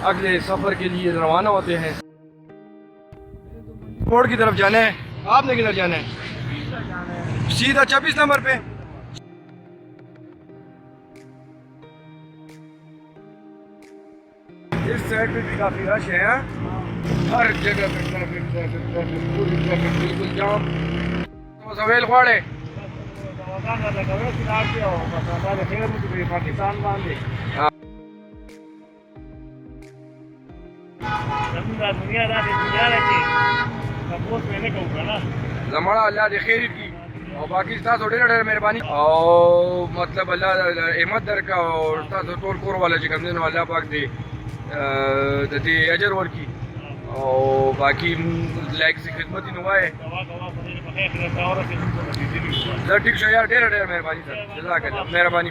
अगले सफर के लिए रवाना होते हैं। मोड़ की तरफ जाना है। आपने किधर जाना है? सीधा 26 नंबर पे। इस साइड पे भी काफी रश है। हर जगह पे ट्रैफिक पूरी ट्रैफिक बिल्कुल जाम। तो सवेल खोड़े पाकिस्तान बांधे जमाना अल्लाह दे खैर की और पाकिस्तान थोड़ी ढेर मेहरबानी और मतलब अल्लाह अहमद दर का और टोल कोर वाला चिकन दिन अल्लाह पाक दे अजर और की और बाकी लाइक से खिदमत ही हुआ है। ठीक है यार, ढेर मेहरबानी सर, जज़ाकल्लाह, मेहरबानी।